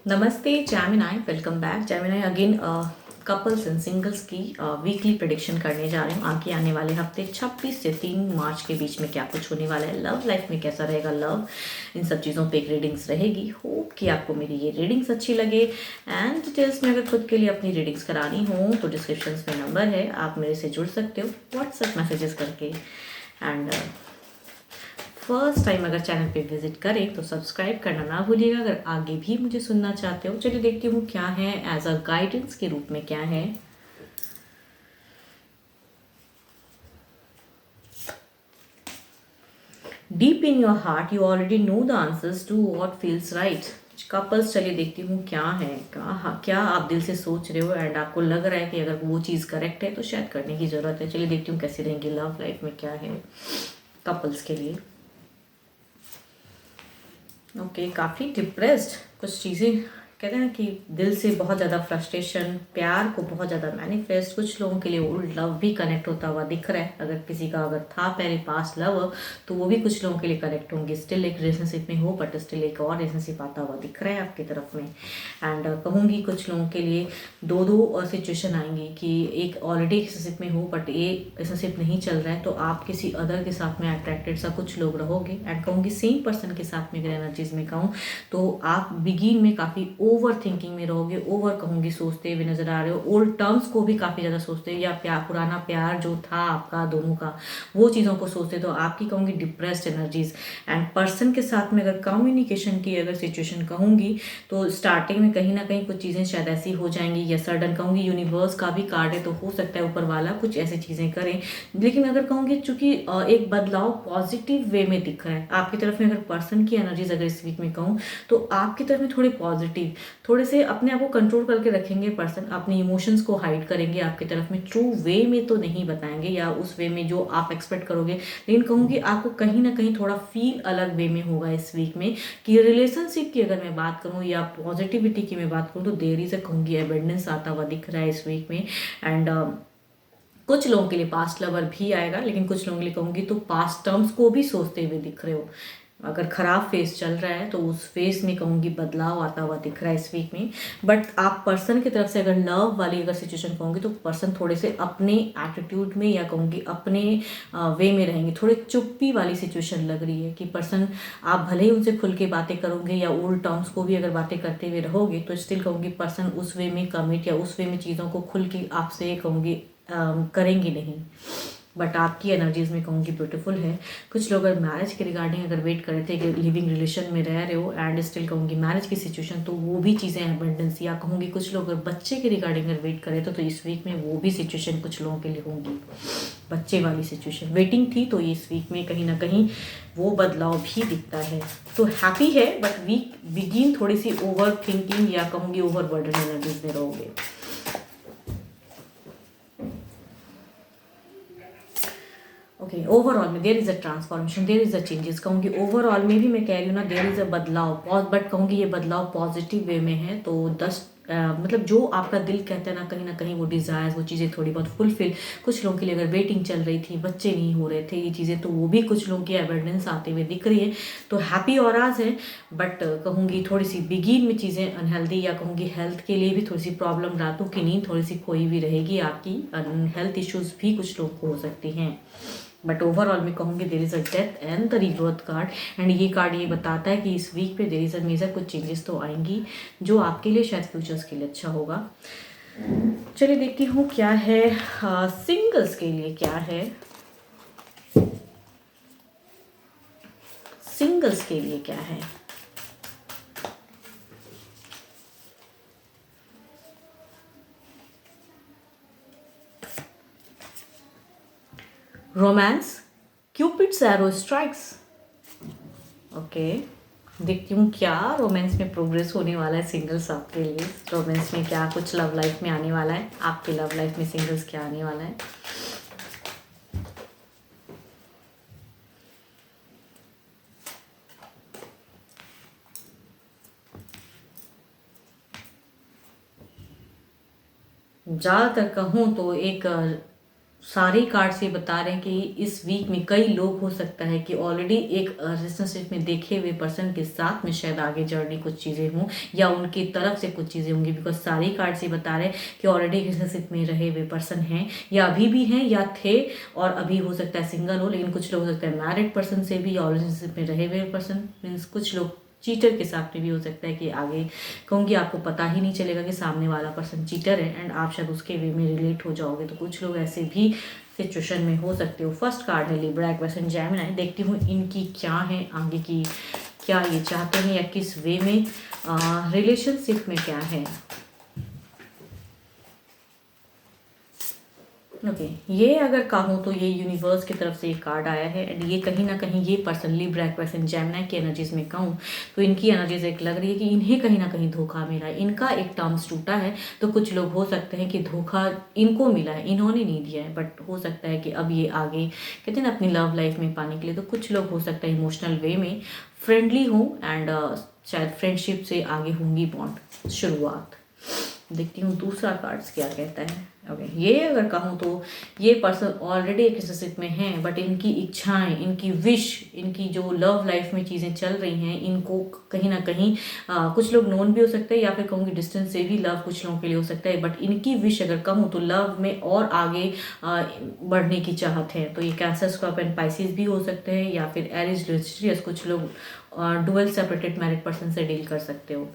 नमस्ते Gemini, welcome back Gemini again. Couples and singles की weekly prediction करने जा रही हूँ। आगे आने वाले हफ्ते 26 से 3 मार्च के बीच में क्या कुछ होने वाला है, लव लाइफ में कैसा रहेगा, लव इन सब चीज़ों पे एक रीडिंग्स रहेगी। होप कि आपको मेरी ये रीडिंग्स अच्छी लगे। एंड डिटेल्स में अगर खुद के लिए अपनी रीडिंग्स करानी हो तो डिस्क्रिप्शन में नंबर है, आप मेरे से जुड़ सकते हो व्हाट्सएप मैसेजेस करके। एंड फर्स्ट टाइम अगर चैनल पे विजिट करें तो सब्सक्राइब करना ना भूलिएगा अगर आगे भी मुझे सुनना चाहते हो। चलिए देखती हूँ क्या है एज अ गाइडेंस के रूप में क्या है। Deep in your heart you already know the answers to what feels right. Couples, चलिए देखती हूँ क्या है, क्या आप दिल से सोच रहे हो एंड आपको लग रहा है कि अगर वो चीज़ करेक्ट है तो शायद करने की ज़रूरत है। चलिए देखती हूँ कैसी रहेंगी लव लाइफ में क्या है कपल्स के लिए। ओके, काफ़ी डिप्रेस्ड कुछ चीज़ें, कहते हैं ना कि दिल से बहुत ज़्यादा फ्रस्ट्रेशन, प्यार को बहुत ज़्यादा मैनिफेस्ट, कुछ लोगों के लिए ओल्ड लव भी कनेक्ट होता हुआ दिख रहा है। अगर किसी का अगर था पहले पास लव तो वो भी कुछ लोगों के लिए कनेक्ट होंगे। स्टिल एक रिलेशनशिप में हो बट स्टिल एक और रिलेशनशिप आता हुआ दिख रहा है आपकी तरफ में। एंड कहूँगी कुछ लोगों के लिए दो दो सिचुएशन आएंगी कि एक ऑलरेडी रिलेशनशिप में हो बट ये रिलेशनशिप नहीं चल रहा है तो आप किसी अदर के साथ में अट्रैक्टेड सा कुछ लोग रहोगे। एंड कहूँगी सेम पर्सन के साथ में अगर एनर्जीज में कहूँ तो आप बिगिन में काफ़ी ओवर थिंकिंग में रहोगे। ओवर कहूँगी सोचते हुए नजर आ रहे हो, ओल्ड टर्म्स को भी काफ़ी ज़्यादा सोचते हो या प्यार, पुराना प्यार जो था आपका दोनों का, वो चीज़ों को सोचते तो आपकी कहूँगी डिप्रेस्ड एनर्जीज। एंड पर्सन के साथ में अगर कम्युनिकेशन की अगर सिचुएशन कहूँगी तो स्टार्टिंग में कहीं ना कहीं कुछ चीज़ें शायद ऐसी हो जाएंगी या सडन कहूँगी यूनिवर्स का भी कार्ड है तो हो सकता है ऊपर वाला कुछ ऐसी चीज़ें करें। लेकिन अगर कहूँगी चूंकि एक बदलाव पॉजिटिव वे में दिख रहा है आपकी तरफ में, अगर पर्सन की एनर्जीज अगर इस वीक में कहूँ तो आपकी तरफ में थोड़े पॉजिटिव, थोड़े से अपने आप को कंट्रोल करके रखेंगे पर्सन, अपने इमोशंस को हाइड करेंगे आपकी तरफ में। ट्रू वे में तो नहीं बताएंगे या उस वे में जो आप एक्सपेक्ट करोगे, लेकिन कहूँगी आपको कहीं ना कहीं थोड़ा फील अलग वे में होगा इस वीक में। कि रिलेशनशिप की अगर मैं बात करूँ या पॉजिटिविटी की मैं बात करूँ तो देर इज अ कहूँगी एबंडेंस आता हुआ दिख रहा है इस वीक में। एंड कुछ लोगों के लिए पास्ट लवर भी आएगा, लेकिन कुछ लोगों के लिए कहूँगी तो पास्ट टर्म्स को भी सोचते हुए दिख रहे हो। अगर खराब फेस चल रहा है तो उस फेस में कहूँगी बदलाव आता हुआ दिख रहा है इस वीक में। बट आप पर्सन की तरफ से अगर लव वाली अगर सिचुएशन कहूँगी तो पर्सन थोड़े से अपने एटीट्यूड में या कहूँगी अपने वे में रहेंगे। थोड़े चुप्पी वाली सिचुएशन लग रही है कि पर्सन, आप भले ही उनसे खुल के बातें करोगे या ओल्ड टर्म्स को भी अगर बातें करते हुए रहोगे तो स्टिल कहूँगी पर्सन उस वे में कमिट या उस वे में चीज़ों को खुल के आपसे कहूँगी करेंगे नहीं। बट आपकी एनर्जीज में कहूँगी ब्यूटीफुल है। कुछ लोग अगर मैरिज के रिगार्डिंग अगर वेट कर रहे थे कि लिविंग रिलेशन में रह रहे हो एंड स्टिल कहूँगी मैरिज की सिचुएशन, तो वो भी चीज़ें एबंडेंस, या कहूँगी कुछ लोग अगर बच्चे के रिगार्डिंग अगर वेट कर रहे थे तो इस वीक में वो भी सिचुएशन कुछ लोगों के लिए होंगी। बच्चे वाली सिचुएशन वेटिंग थी तो इस वीक में कहीं ना कहीं वो बदलाव भी दिखता है। तो हैप्पी है बट वीक बिगिन थोड़ी सी ओवर थिंकिंग या कहूँगी ओवर बर्डन एनर्जीज में रहोगे। ओके, ओवरऑल में there is a transformation, there is a changes. कहूँगी ओवरऑल में भी मैं कह रही हूँ ना देर इज अ बदलाव, बट कहूँगी ये बदलाव पॉजिटिव वे में है। तो मतलब जो आपका दिल कहता है ना कहीं वो डिज़ायर्स, वो चीज़ें थोड़ी बहुत फुलफिल, कुछ लोगों के लिए अगर वेटिंग चल रही थी, बच्चे नहीं हो रहे थे, ये चीज़ें तो वो भी कुछ लोगों की एविडेंस आते हुए दिख रही है। तो हैप्पी ऑराज है बट कहूँगी थोड़ी सी बिगिन में चीज़ें अनहेल्दी या कहूँगी हेल्थ के लिए भी थोड़ी सी प्रॉब्लम, रातों की नींद थोड़ी सी खोई भी रहेगी आपकी, हेल्थ इश्यूज भी कुछ लोग को हो सकती हैं। बट ओवरऑल मैं कहूँगी there is a death and the rebirth card. And ये कार्ड ये बताता है कि इस वीक पे देर इज़ अ मेजर कुछ चेंजेस तो आएंगी जो आपके लिए शायद फ्यूचर्स के लिए अच्छा होगा। चलिए देखती हूँ क्या है सिंगल्स के लिए क्या है, सिंगल्स के लिए क्या है। Romance, cupids arrow strikes. Okay, देखती हूँ क्या रोमांस में प्रोग्रेस होने वाला है सिंगल्स आपके लिए। रोमांस में क्या कुछ लव लाइफ में आने वाला है, आपके लव लाइफ में सिंगल्स क्या आने वाला है। ज़्यादातर कहूँ तो एक सारे कार्ड्स ये बता रहे हैं कि इस वीक में कई लोग हो सकता है कि ऑलरेडी एक रिलेशनशिप में देखे हुए पर्सन के साथ में शायद आगे जर्नी कुछ चीज़ें हों या उनकी तरफ से कुछ चीज़ें होंगी, बिकॉज सारी कार्ड्स ये बता रहे हैं कि ऑलरेडी एक रिलेशनशिप में रहे हुए पर्सन हैं या अभी भी हैं या थे, और अभी हो सकता है सिंगल हो, लेकिन कुछ लोग हो सकता है मैरिड पर्सन से भी या रिलेशनशिप में रहे हुए पर्सन, मीन्स कुछ लोग चीटर के साथ में भी हो सकता है कि आगे कहूँगी आपको पता ही नहीं चलेगा कि सामने वाला पर्सन चीटर है एंड आप शायद उसके वे में रिलेट हो जाओगे। तो कुछ लोग ऐसे भी सिचुएशन में हो सकते हो। फर्स्ट कार्ड है लिब्रा एक्वेरियस जेमिनी। देखती हूँ इनकी क्या है आगे की, क्या ये चाहते हैं या किस वे में रिलेशनशिप में क्या है। ओके ये अगर कहूँ तो ये यूनिवर्स की तरफ से एक कार्ड आया है एंड ये कहीं ना कहीं ये पर्सन लिब्रा एक्वेरियस जेमिनी की एनर्जीज में कहूँ तो इनकी एनर्जीज एक लग रही है कि इन्हें कहीं ना कहीं धोखा मिला है, इनका एक टर्म्स टूटा है। तो कुछ लोग हो सकते हैं कि धोखा इनको मिला है, इन्होंने नहीं दिया है, बट हो सकता है कि अब ये आगे कहते हैं ना अपनी लव लाइफ में पाने के लिए। तो कुछ लोग हो सकता है इमोशनल वे में फ्रेंडली हो एंड शायद फ्रेंडशिप से आगे होंगी बॉन्ड शुरुआत। देखती हूँ दूसरा कार्ड्स क्या कहता है। ओके ये अगर कहूँ तो ये पर्सन ऑलरेडी एक रिलेशनशिप में हैं, बट इनकी इच्छाएं, इनकी विश, इनकी जो लव लाइफ में चीज़ें चल रही हैं, इनको कहीं ना कहीं कुछ लोग नोन भी हो सकते हैं या फिर कहूँगी डिस्टेंस से भी लव कुछ लोगों के लिए हो सकता है। बट इनकी विश अगर कहूँ तो लव में और आगे बढ़ने की चाहत है। तो ये कैंसर, स्कॉर्पियो एंड पाइसिस भी हो सकते हैं या फिर एरिज, लिस्ट्रियस, कुछ लोग डुअल सेपरेटेड मैरिड पर्सन से डील कर सकते हो।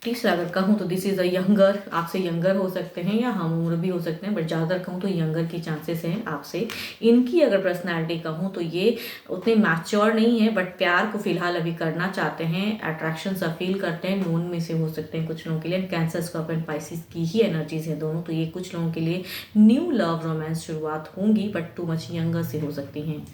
तीसरा अगर कहूँ तो दिस इज़ अ यंगर, आपसे यंगर हो सकते हैं या हम उम्र भी हो सकते हैं, बट ज़्यादातर कहूँ तो यंगर की चांसेस हैं आपसे। इनकी अगर पर्सनैलिटी कहूँ तो ये उतने मैच्योर नहीं है, बट प्यार को फिलहाल अभी करना चाहते हैं, अट्रैक्शन सा फील करते हैं, नोन में से हो सकते हैं कुछ लोगों के लिए। कैंसर, स्कॉर्पियो एंड पाइसिस की ही एनर्जीज है दोनों, तो ये कुछ लोगों के लिए न्यू लव रोमांस शुरुआत होंगी, बट टू मच यंगर से हो सकती हैं।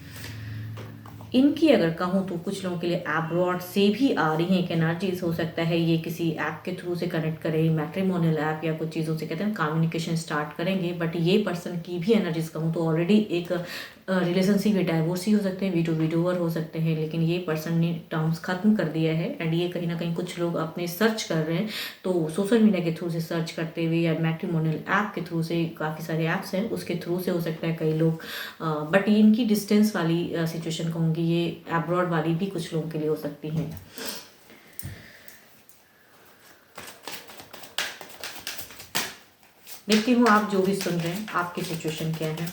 इनकी अगर कहूँ तो कुछ लोगों के लिए एब्रॉड से भी आ रही हैं एक एनर्जीज। हो सकता है ये किसी ऐप के थ्रू से कनेक्ट करें, मैट्रिमोनियल ऐप या कुछ चीज़ों से कहते हैं कम्युनिकेशन स्टार्ट करेंगे। बट ये पर्सन की भी एनर्जीज कहूँ तो ऑलरेडी एक रिलेशनशिप या डाइवोर्स ही हो सकते हैं, वीडो विडोवर हो सकते हैं, लेकिन ये पर्सन ने टर्म्स खत्म कर दिया है एंड ये कहीं ना कहीं कुछ लोग अपने सर्च कर रहे हैं। तो सोशल मीडिया के थ्रू से सर्च करते हुए या मैट्रिमोनियल ऐप के थ्रू से, काफ़ी सारे ऐप्स हैं उसके थ्रू से हो सकता है कई लोग। बट इनकी डिस्टेंस वाली सिचुएशन कहूँगी, ये एब्रॉड वाली भी कुछ लोगों के लिए हो सकती हैं। देखती हूँ आप जो भी सुन रहे हैं आपकी सिचुएशन क्या है।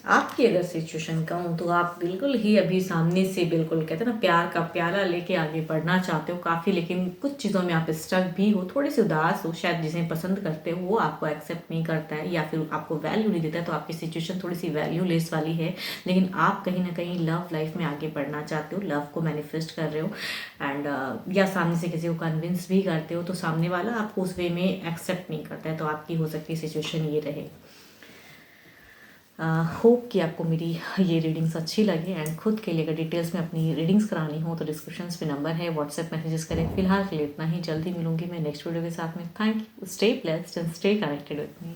आपकी अगर सिचुएशन कहूँ तो आप बिल्कुल ही अभी सामने से बिल्कुल कहते हैं ना प्यार का प्याला लेके आगे बढ़ना चाहते हो काफ़ी, लेकिन कुछ चीज़ों में आप स्टक भी हो, थोड़े से उदास हो, शायद जिसे पसंद करते हो वो आपको एक्सेप्ट नहीं करता है या फिर आपको वैल्यू नहीं देता है। तो आपकी सिचुएशन थोड़ी सी वैल्यू लेस वाली है, लेकिन आप कहीं ना कहीं लव लाइफ में आगे बढ़ना चाहते हो, लव को मैनिफेस्ट कर रहे हो एंड या सामने से किसी को कन्विंस भी करते हो तो सामने वाला आपको उस वे में एक्सेप्ट नहीं करता है। तो आपकी हो सकती है सिचुएशन ये रहे। होप कि आपको मेरी ये रीडिंग्स अच्छी लगे एंड खुद के लिए अगर डिटेल्स में अपनी रीडिंग्स करानी हो तो डिस्क्रिप्शंस पे नंबर है, व्हाट्सएप मैसेजेस करें। फिलहाल के लिए इतना ही, जल्दी मिलूंगी मैं नेक्स्ट वीडियो के साथ में। Thank you, stay blessed and stay connected with me.